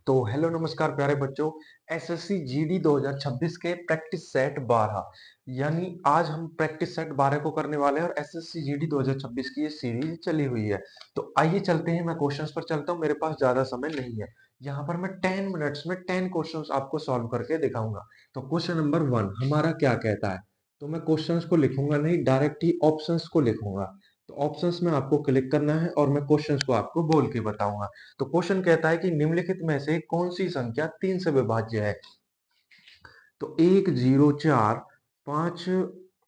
तो हेलो नमस्कार प्यारे बच्चों। एसएससी जीडी 2026 के प्रैक्टिस सेट 12 यानी आज हम प्रैक्टिस सेट 12 को करने वाले हैं और एसएससी जीडी 2026 की ये सीरीज चली हुई है। तो आइए चलते हैं, मैं क्वेश्चंस पर चलता हूँ, मेरे पास ज्यादा समय नहीं है। यहाँ पर मैं 10 मिनट्स में 10 क्वेश्चंस आपको सॉल्व करके दिखाऊंगा। तो क्वेश्चन नंबर 1 हमारा क्या कहता है, तो मैं क्वेश्चंस को लिखूंगा नहीं, डायरेक्ट ही ऑप्शंस को लिखूंगा। तो ऑप्शंस में आपको क्लिक करना है और मैं क्वेश्चंस को आपको बोल के बताऊंगा। तो क्वेश्चन कहता है कि निम्नलिखित में से कौन सी संख्या 3 से विभाज्य है। तो 1 0 4 5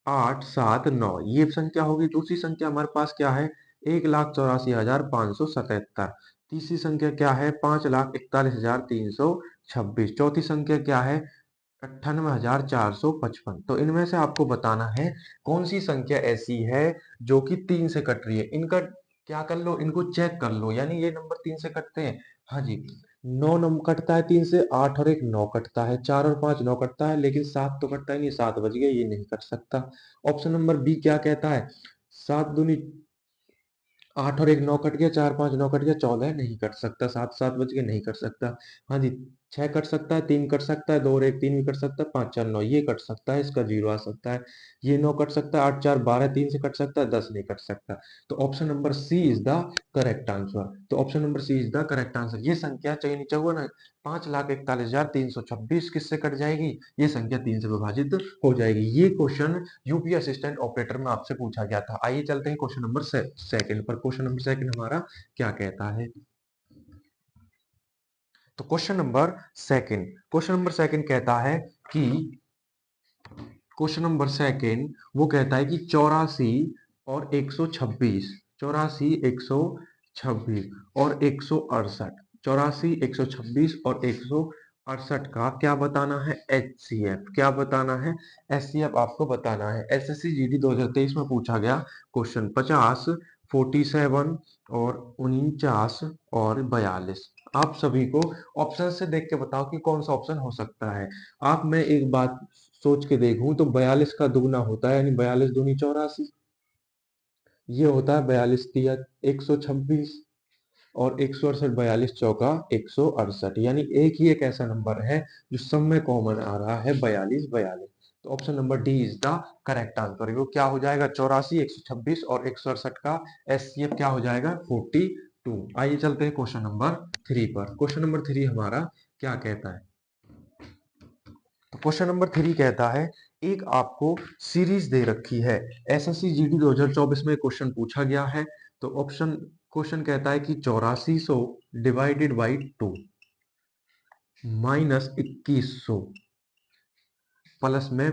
8 7 9 ये संख्या होगी। दूसरी संख्या हमारे पास क्या है, 1,84,577। तीसरी संख्या क्या है, 5,41,326। चौथी संख्या क्या है, 98,455। तो इनमें से आपको बताना है कौन सी संख्या ऐसी है जो कि 3 से कट रही है। इनका क्या कर लो, इनको चेक कर लो, यानी ये नंबर 3 से कटते हैं। हाँ जी, 9 नंबर कटता है 3 से, 8 और 1 9 कटता है, 4 और 5 9 कटता है, लेकिन 7 तो कटता ही नहीं, 7 बज गए, ये नहीं कट सकता। ऑप्शन नंबर बी क्या कहता है, 7 दूनी 8 और 1 9 कट गया, 4 5 9 कट गया, 14 नहीं कट सकता, 7 7 बज के नहीं कट सकता। हाँ जी, 6 कट सकता है, 3 कट सकता है, 2 और 1 3 भी कट सकता है, 5 4 9 ये कट सकता है, इसका 0 आ सकता है। ये 9 कट सकता है, 8 4 12 3 से कट सकता है, 10 नहीं कट सकता। तो option number C is the correct answer. तो option number C is the correct answer. ये संख्या चाहिए नीचे हुआ ना, 5,41,326 किससे कट जाएगी, ये संख्या 3 से विभाजित हो जाएगी। ये क्वेश्चन यूपी असिस्टेंट ऑपरेटर में आपसे पूछा गया था। आइए चलते हैं क्वेश्चन नंबर सेकंड पर। क्वेश्चन नंबर सेकंड हमारा क्या कहता है, तो क्वेश्चन नंबर सेकंड कहता है कि क्वेश्चन नंबर सेकंड वो कहता है कि 84 और 126, 84 126 और 168, 84 126 और 168 का क्या बताना है, एचसीएफ क्या बताना है, एचसीएफ आपको बताना है। एसएससी जीडी 2023 में पूछा गया क्वेश्चन। 50, 47 और 49 और 42। आप सभी को ऑप्शन से देख के बताओ कि कौन सा ऑप्शन हो सकता है। आप मैं एक बात सोच के देखूं तो 42 का दुगना होता है, यानी 42 दूनी 84, ये होता है 42 तिया 126 और 168 42 चौका 168, यानी एक ही एक ऐसा नंबर है जो सब में कॉमन आ रहा है, 42 42। तो option number D is the correct answer. वो क्या हो जाएगा, 84 126 और 168 का एचसीएफ क्या हो जाएगा, 42। आइए चलते हैं क्वेश्चन नंबर 3 पर। क्वेश्चन नंबर 3 हमारा क्या कहता है, तो क्वेश्चन नंबर 3 कहता है, एक आपको सीरीज दे रखी है। एसएससी जीडी 2024 में क्वेश्चन पूछा गया है। तो ऑप्शन क्वेश्चन कहता है कि 8400 डिवाइडेड बाई 2 माइनस 2100 प्लस में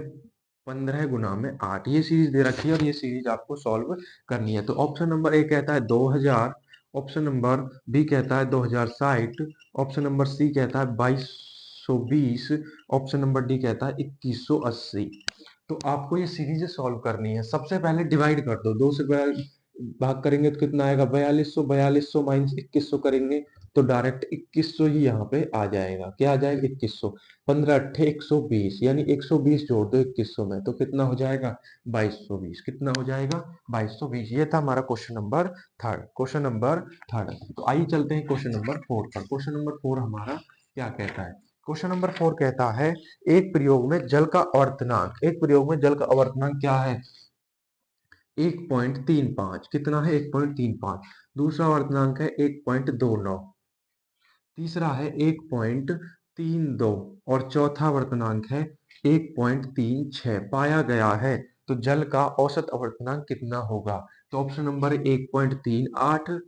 15 गुना में 8, ये सीरीज दे रखी है और ये सीरीज आपको सॉल्व करनी है। तो ऑप्शन नंबर ए कहता है 2000, ऑप्शन नंबर बी कहता है 2060, ऑप्शन नंबर सी कहता है 2220, ऑप्शन नंबर डी कहता है 2180। तो आपको ये सीरीज सॉल्व करनी है। सबसे पहले डिवाइड कर दो, 2 से भाग करेंगे तो कितना आएगा, 4200, 4200 माइनस 2100 करेंगे तो डायरेक्ट 2100 ही यहाँ पे आ जाएगा। क्या आ जाएगा, 2100। 15 अट्ठे 120, यानी 120 जोड़ दो 2100 में तो कितना हो जाएगा, 2220। कितना हो जाएगा, 2220। ये था हमारा question number third. Question number third. तो आइए चलते हैं क्वेश्चन नंबर 4 पर। क्वेश्चन नंबर 4 हमारा क्या कहता है, क्वेश्चन नंबर 4 कहता है, एक प्रयोग में जल का अवर्तनांक, एक प्रयोग में जल का अवर्तनांक क्या है, 1.35। कितना है, 1.35। दूसरा अवर्तनांक है 1.29, तीसरा है 1.32 और चौथा अवर्तनांक है 1.36 पाया गया है। तो जल का औसत अवर्तनांक कितना होगा। तो option number 1.38,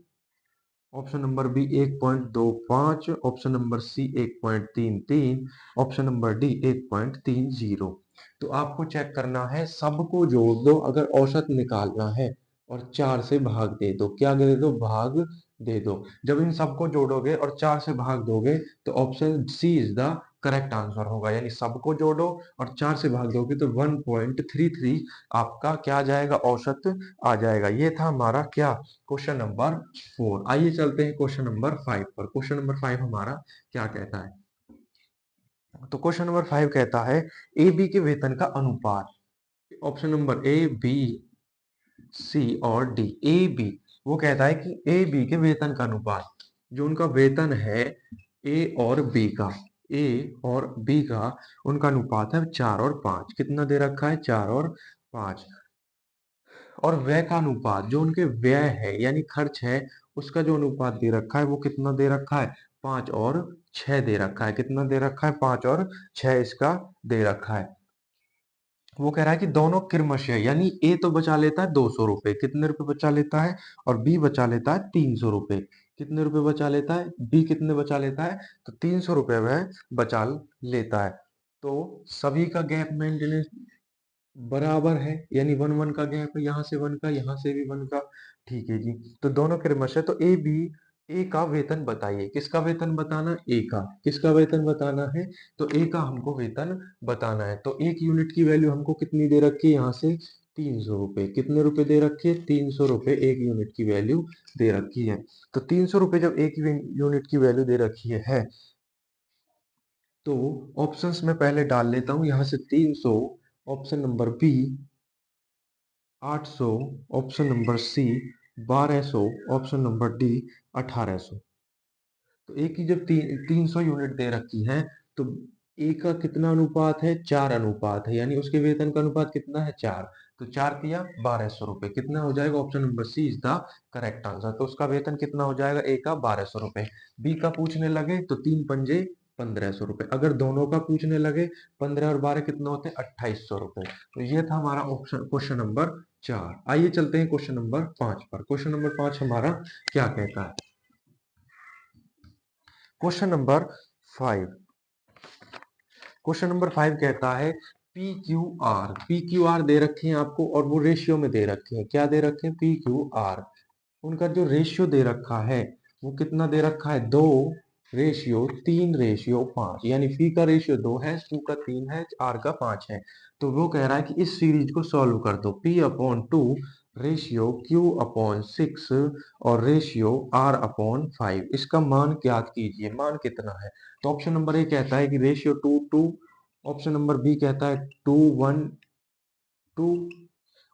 option number B 1.25, option number C 1.33, option number D 1.30। तो आपको चेक करना है, सबको जोड़ दो अगर औसत निकालना है और 4 से भाग दे दो। क्या दे दो, भाग दे दो। जब इन सबको जोड़ोगे और 4 से भाग दोगे तो option C is the correct answer होगा, यानी सबको जोड़ो और 4 से भाग दोगे तो 1.33 आपका क्या आ जाएगा, औसत आ जाएगा। ये था हमारा क्या, क्वेश्चन नंबर 4। आइए चलते हैं क्वेश्चन नंबर 5 पर। क्वेश्चन नंबर 5 हमारा क्या कहता है, तो क्वेश्चन नंबर 5 कहता है, ए बी के वेतन का अनुपात। Option number A B C और डी। ए बी वो कहता है कि ए बी के वेतन का अनुपात, जो उनका वेतन है ए और बी का उनका अनुपात है 4 और 5। कितना दे रखा है? 4 और 5। और व्यय का अनुपात, जो उनके व्यय है यानी खर्च है, उसका जो अनुपात दे रखा है वो कितना दे रखा है? 5 और 6 दे रखा है। कितना दे रखा है? 5 और 6 इसका दे रखा है। वो कह रहा है कि दोनों क्रमशः, यानी ए तो बचा लेता है 200 रुपए। कितने रुपए बचा लेता है? और बी बचा लेता है 300 रुपए। कितने रुपए बचा लेता है? बी कितने बचा लेता है? तो 300 रुपए वह बचा लेता है। तो सभी का गैप मेंटेनेंस बराबर है, यानी वन वन का गैप है, यहाँ से वन का, यहाँ से भी वन का। ठीक है जी। तो दोनों क्रमशः, तो ए बी, ए का वेतन बताइए। किसका वेतन बताना? ए का। किसका वेतन बताना है? तो ए का हमको वेतन बताना है। तो एक यूनिट की वैल्यू हमको कितनी दे रखी है? यहाँ से 300 रुपए। कितने रुपए दे रखी है? 300 रुपए एक यूनिट की वैल्यू दे रखी है। तो 300 रुपए जब एक यूनिट की वैल्यू दे रखी है, तो ऑप्शंस में पहले डाल लेता हूं। यहाँ से 300 option number B, 800 option number C, 1200 option number D, 1800। तो ए की जब 300 यूनिट दे रखी है, तो ए का कितना अनुपात है? 4 अनुपात है, यानी उसके वेतन का अनुपात कितना है? 4। तो 4 किया 1200 रुपए। कितना हो जाएगा? Option number C is the correct answer. तो उसका वेतन कितना हो जाएगा? ए का 1200 रुपए। बी का पूछने लगे तो 3 पंजे 1500 रुपए। अगर दोनों का पूछने लगे, 15 और 12 कितना होते हैं? 2800 रुपए। तो ये था हमारा ऑप्शन, क्वेश्चन नंबर 4। आइए चलते हैं क्वेश्चन नंबर 5 पर। क्वेश्चन नंबर 5 हमारा क्या कहता है? Question number 5। क्वेश्चन नंबर 5 कहता है P Q R. P Q R दे रखे हैं आपको, और वो रेशियो में दे रखे हैं। क्या दे रखे हैं? P Q are. उनका जो रेशियो दे रखा है वो कितना दे रखा है? 2:3:5, यानी पी का रेशियो 2 है, क्यू का 3 है, आर का 5 है। तो वो कह रहा है कि इस सीरीज को सॉल्व कर दो। P/2 रेशियो Q/6 और रेशियो R/5, इसका मान ज्ञात कीजिए। मान कितना है? तो ऑप्शन नंबर ए कहता है कि रेशियो 2:2। ऑप्शन नंबर बी कहता है 2:1:2।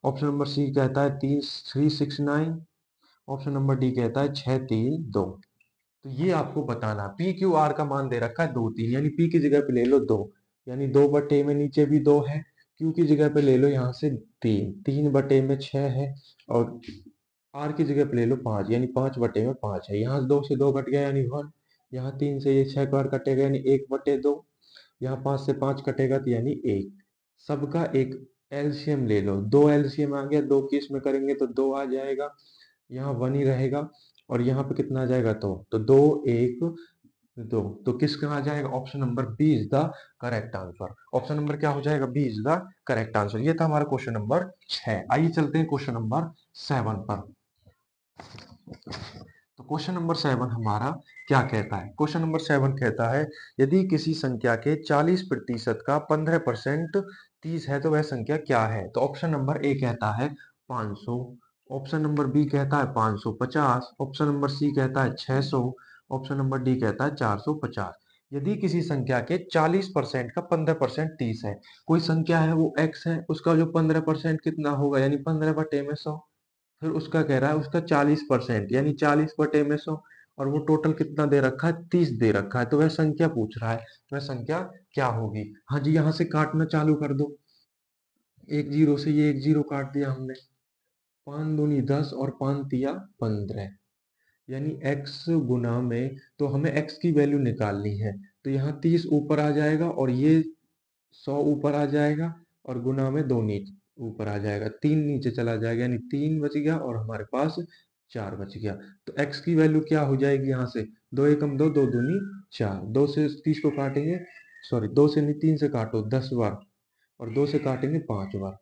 ऑप्शन नंबर सी कहता है 3:3:6:9। ऑप्शन नंबर डी कहता है 6:3:2। तो ये आपको बताना। पी क्यू आर का मान दे रखा है 2:3, यानी पी की जगह पे ले लो 2, यानी 2 बटे में नीचे भी 2 है। क्यू की जगह पे ले लो यहाँ से 3, 3 बटे में 6 है। और आर की जगह पे ले लो 5, यानी 5 बटे में 5 है। यहाँ 2 से 2 कट गया यानी 1। यहाँ 3 से ये 6 बार कटेगा यानी 1/2। यहाँ 5 से 5 कटेगा तो यानी 1। सबका एक एलसीएम ले लो। 2 एलसीएम आ गया, 2 की इसमें करेंगे तो 2 आ जाएगा, यहाँ 1 ही रहेगा। और यहाँ पे कितना आ जाएगा? 2। तो 2 1 2। तो किसका आ जाएगा? Option number B is the correct answer. Option number क्या हो जाएगा? B is the correct answer. ये था हमारा क्वेश्चन नंबर 6। आइए चलते हैं क्वेश्चन नंबर 7 पर। तो क्वेश्चन नंबर 7 हमारा क्या कहता है? क्वेश्चन नंबर 7 कहता है यदि किसी संख्या के 40% का 15% 30 है तो वह संख्या क्या है? तो ऑप्शन नंबर ए कहता है 500। ऑप्शन नंबर बी कहता है 550। ऑप्शन नंबर सी कहता है 600। ऑप्शन नंबर डी कहता है 450। यदि किसी संख्या के 40% का 15% 30 है, कोई संख्या है वो x है, उसका जो 15% कितना होगा? यानी 15/100। फिर उसका कह रहा है उसका 40%, यानी 40/100। और वो टोटल कितना दे रखा है? 30 दे रखा है। तो वह संख्या पूछ रहा है, वह संख्या क्या होगी? हाँ जी, यहाँ से काटना चालू कर दो। एक जीरो से ये एक जीरो काट दिया हमने। 5 दूनी 10 और 5 तिया 15, यानी x गुना में, तो हमें x की वैल्यू निकालनी है। तो यहाँ 30 ऊपर आ जाएगा और ये 100 ऊपर आ जाएगा, और गुना में 2 नीचे ऊपर आ जाएगा, 3 नीचे चला जाएगा, यानी 3 बच गया और हमारे पास 4 बच गया। तो x की वैल्यू क्या हो जाएगी? यहाँ से 2 एकम 2, 2 दूनी 4। 2 से 30 को काटेंगे, सॉरी 2 से नहीं 3 से काटो 10 बार, और 2 से काटेंगे 5 बार।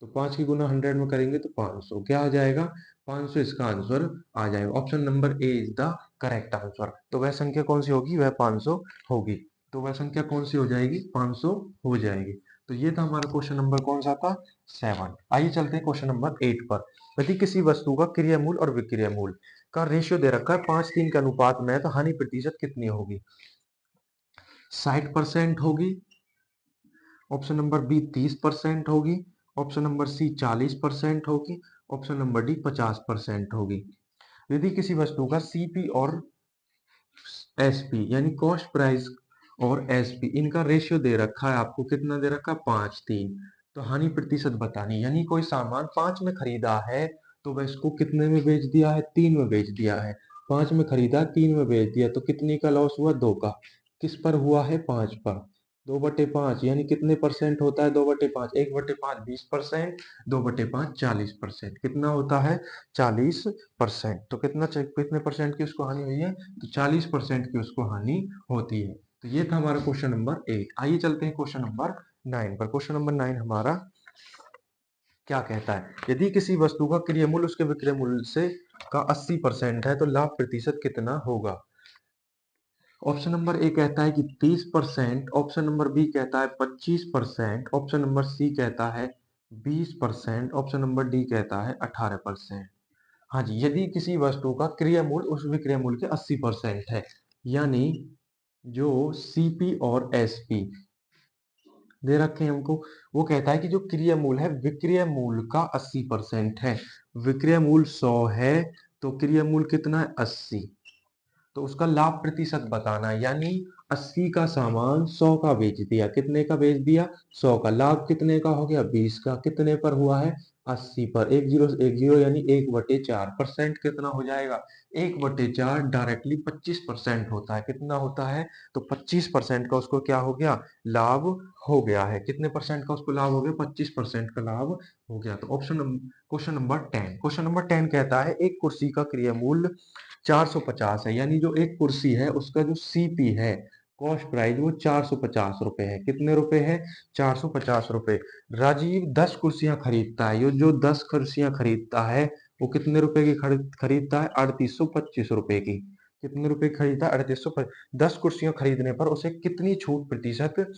तो 5 की गुना 100 में करेंगे तो 500 क्या आ जाएगा? 500 इसका आंसर आ जाएगा। Option number A is the correct answer. तो वह संख्या कौन सी होगी? वह 500 होगी। तो वह संख्या कौन सी हो जाएगी? 500 हो जाएगी। तो ये था हमारा क्वेश्चन नंबर कौन सा था? 7। आइए चलते हैं क्वेश्चन नंबर 8 पर। यदि किसी वस्तु का क्रिया मूल और विक्रिया मूल का रेशियो दे रखा है 5:3 के अनुपात में, तो हानि प्रतिशत कितनी होगी? 60% होगी। ऑप्शन नंबर बी 30% होगी। ऑप्शन नंबर सी 40% होगी। ऑप्शन नंबर डी 50% होगी। यदि किसी वस्तु का सीपी और एसपी यानी कॉस्ट प्राइस और एसपी, इनका रेशियो दे रखा है आपको, कितना दे रखा है 5:3। तो हानि प्रतिशत बतानी, यानी कोई सामान 5 में खरीदा है तो वह इसको कितने में बेच दिया है, 3 में बेच दिया है। 5 में खरीदा, 3 में बेच दिया, तो कितनी का लॉस हुआ, 2 का। किस पर हुआ है, 5 पर। 2/5 यानी कितने परसेंट होता है 2/5, 1/5 20%, 2/5 40%, कितना होता है 40%। तो कितने परसेंट की उसको हानि हुई है, तो 40% की उसको हानि होती है। तो ये था हमारा क्वेश्चन नंबर 8। आइए चलते हैं क्वेश्चन नंबर 9 पर। क्वेश्चन नंबर 9 हमारा क्या कहता है, यदि किसी वस्तु का क्रय मूल्य उसके विक्रय मूल्य से का 80% है तो लाभ प्रतिशत कितना होगा। ऑप्शन नंबर ए कहता है कि 30%, ऑप्शन नंबर बी कहता है 25%, ऑप्शन नंबर सी कहता है 20%, ऑप्शन नंबर डी कहता है 18%। हाँ जी, यदि किसी वस्तु का क्रय मूल्य उस विक्रय मूल्य के 80% है, यानी जो सीपी और एसपी दे रखे हैं हमको, वो कहता है कि जो क्रय मूल्य है विक्रय मूल्य का 80% है। विक्रय मूल्य 100 है तो क्रय मूल्य कितना है, 80। तो उसका लाभ प्रतिशत बताना है, यानी 80 का सामान 100 का बेच दिया, कितने का बेच दिया, 100 का। लाभ कितने का हो गया, 20 का। कितने पर हुआ है, 80 पर। एक जीरो से एक जीरो, यानी 1/4%। कितना हो जाएगा, 1/4 डायरेक्टली 25% होता है। कितना होता है, तो 25% का उसको क्या हो गया, लाभ हो गया है। कितने परसेंट का उसको लाभ हो गया, 25% का लाभ हो गया। तो क्वेश्चन नंबर 10, क्वेश्चन नंबर 10 कहता है एक कुर्सी का क्रय मूल्य 450 है, यानी जो एक कुर्सी है उसका जो सीपी है, कॉस्ट प्राइस, वो 450 रुपए है। कितने रुपए है, 450 रुपए। राजीव 10 कुर्सियां खरीदता है, ये जो 10 कुर्सियां खरीदता है वो कितने रुपए की खरीदता है, 3825 रुपए की। कितने रुपए की खरीदता है, 3825। 10 कुर्सियां खरीदने पर उसे कितनी छूट प्रतिशत,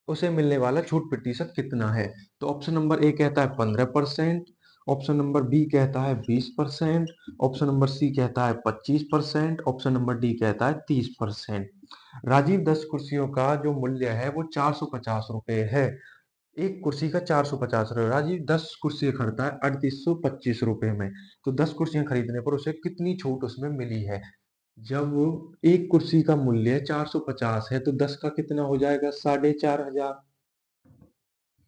उसे मिलने वाला छूट प्रतिशत कितना है। तो ऑप्शन नंबर ए कहता है 15%, ऑप्शन नंबर बी कहता है 20%, ऑप्शन नंबर सी कहता है 25%, ऑप्शन नंबर डी कहता है 30%। राजीव 10 कुर्सियों का जो मूल्य है वो 450 रुपए है। एक कुर्सी का 450 रुपए, राजीव 10 कुर्सी खरीदता है 3825 रुपए में। तो 10 कुर्सियां खरीदने पर उसे कितनी छूट उसमें मिली है। जब एक कुर्सी का मूल्य 450 है तो 10 का कितना हो जाएगा, 4500।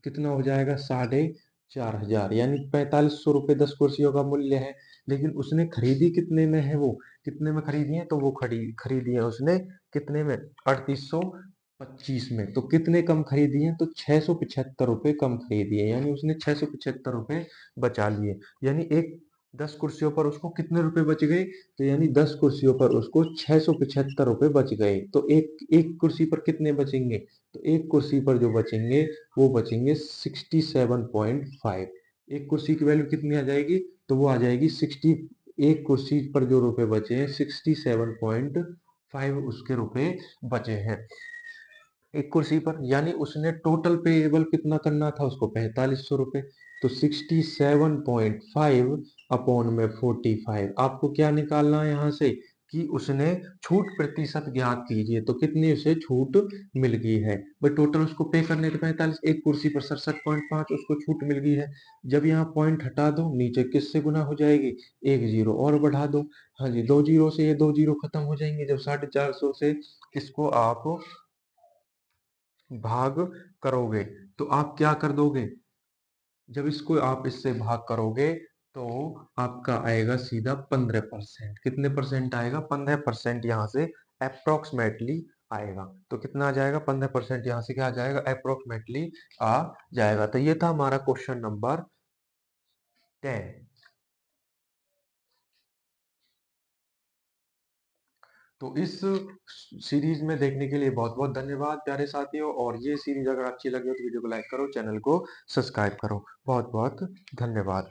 कितना हो जाएगा, 4500, यानी 4500 रुपये 10 कुर्सियों का मूल्य है। लेकिन उसने खरीदी कितने में है, वो कितने में खरीदी है, तो वो खरीदी है उसने कितने में, 3825 में। तो कितने कम खरीदी है, तो 675 रुपये कम खरीदी है, यानी उसने 675 रुपये बचा लिए। यानी एक 10 कुर्सियों पर उसको कितने रुपए बच गए, तो यानी 10 कुर्सियों पर उसको 675 रुपये बच गए। तो एक एक कुर्सी पर कितने बचेंगे, तो एक कुर्सी पर जो बचेंगे वो बचेंगे 67.5। एक कुर्सी की वैल्यू कितनी आ जाएगी, तो वो आ जाएगी 60। एक कुर्सी पर जो रुपए बचे हैं 67.5 उसके रुपए बचे हैं एक कुर्सी पर, यानी उसने टोटल पेएबल कितना करना था उसको, 4500 रुपये। तो 67.5 अपॉन में 45, आपको क्या निकालना है यहाँ से, कि उसने छूट प्रतिशत ज्ञात कीजिए, तो कितनी उसे छूट मिल गई है। भाई टोटल उसको पे करने थे 45, एक कुर्सी पर 67.5 उसको छूट मिल गई है। जब यहाँ पॉइंट हटा दो, नीचे किससे गुना हो जाएगी, एक जीरो और बढ़ा दो। हाँ जी, 2 जीरो से ये 2 जीरो खत्म हो जाएंगे। जब 450 से इसको आप भाग करोगे तो आप क्या कर दोगे, जब इसको आप इससे भाग करोगे तो आपका आएगा सीधा 15%। कितने परसेंट आएगा, 15% यहाँ से अप्रोक्सीमेटली आएगा। तो कितना आ जाएगा, 15% यहाँ से क्या आ जाएगा, अप्रोक्सीमेटली आ जाएगा। तो ये था हमारा क्वेश्चन नंबर 10। तो इस सीरीज में देखने के लिए बहुत बहुत धन्यवाद प्यारे साथियों, और ये सीरीज अगर अच्छी लगी हो तो वीडियो को लाइक करो, चैनल को सब्सक्राइब करो। बहुत बहुत धन्यवाद।